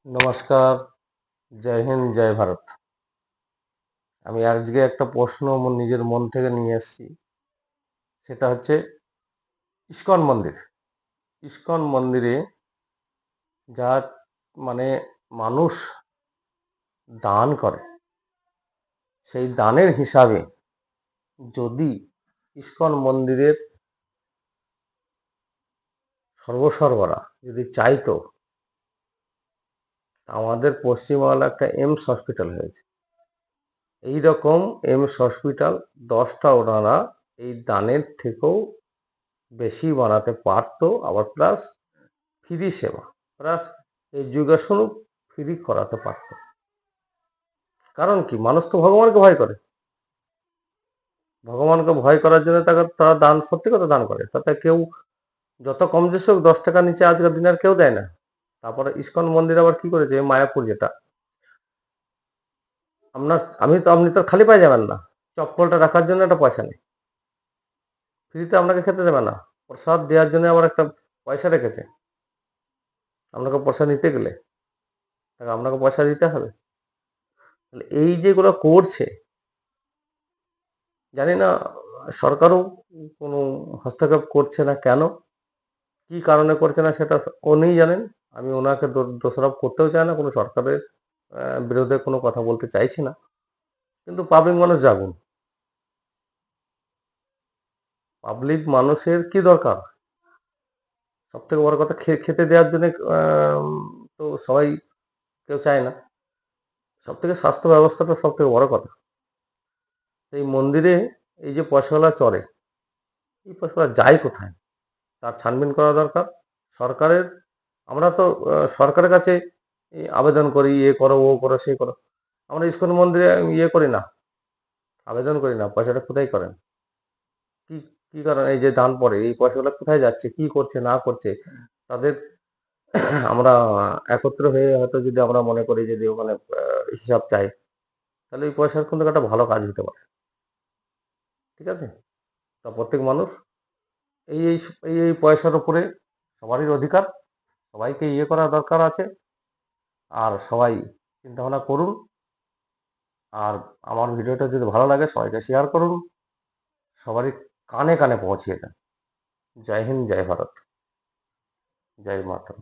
নমস্কার। জয় হিন্দ, জয় ভারত। আমি আজকে একটা প্রশ্ন আমার নিজের মন থেকে নিয়ে এসেছি। সেটা হচ্ছে ইস্কন মন্দির। ইস্কন মন্দিরে যা মানে মানুষ দান করে, সেই দানের হিসাবে যদি ইস্কন মন্দিরের সর্বসর্বরা যদি চাইতো, আমাদের পশ্চিমবাংলা একটা এইমস হসপিটাল হয়েছে। এই রকম এইমস হসপিটাল 10টা ওনারা এই দানের থেকেও বেশি বানাতে পারতো। আবার প্লাস ফ্রি সেবা, প্লাস এডুকেশনও ফ্রি করাতে পারত। কারণ কি, মানুষ তো ভগবানকে ভয় করে। ভগবানকে ভয় করার জন্য তারা দান, সত্যি কথা দান করে। তাতে কেউ যত কম বেশি হোক 10 টাকা নিচে আজকের দিনে আর কেউ দেয় না। তারপরে ইস্কন মন্দির আবার কি করেছে, মায়াপুর যেটা, আপনি তো খালি পায়ে যাবেন না। চপ্পলটা রাখার জন্য একটা পয়সা নেই, ফ্রিতে আপনাকে খেতে দেবে না। প্রসাদ দেওয়ার জন্য আবার একটা পয়সা রেখেছে। আপনাকে পয়সা নিতে গেলে আপনাকে পয়সা দিতে হবে। তাহলে এই যেগুলো করছে, জানি না সরকারও কোনো হস্তক্ষেপ করছে না কেন, কি কারণে করছে না সেটা উনিই জানেন। আমি ওনাকে দোষারোপ করতেও চাই না, কোনো সরকারের বিরুদ্ধে কোনো কথা বলতে চাইছি না। কিন্তু পাবলিক মানুষ জাগুন। পাবলিক মানুষের কি দরকার? সব থেকে বড় কথা, খেতে দেওয়ার জন্য তো সবাই কেউ চায় না। সব থেকে স্বাস্থ্য ব্যবস্থাটা সব থেকে বড় কথা। এই মন্দিরে এই যে পয়সাগুলা চড়ে, এই পয়সাগুলা যায় কোথায়, তার ছানবিন করা দরকার সরকারের। আমরা তো সরকারের কাছে আবেদন করি, এ করো, ও করো, সে করো। আমরা ইস্কন মন্দিরে ইয়ে করি না, আবেদন করি না। পয়সাটা কোথায় করেন, কি কি কারণ, এই যে দান পড়ে, এই পয়সাগুলো কোথায় যাচ্ছে, কি করছে না করছে তাদের আমরা একত্র হয়ে হয়তো যদি আমরা মনে করি, যদি ওখানে হিসাব চাই, তাহলে এই পয়সার কিন্তু একটা ভালো কাজ হতে পারে। ঠিক আছে? তা প্রত্যেক মানুষ এই এই এই পয়সার উপরে সবারই অধিকার, সবাইকে ইয়ে করা দরকার আছে। আর সবাই চিন্তা ভাবনা করুন। আর আমার ভিডিওটা যদি ভালো লাগে, সবাইকে শেয়ার করুন, সবারই কানে কানে পৌঁছিয়ে দেন। জয় হিন্দ, জয় ভারত, জয় মাতা।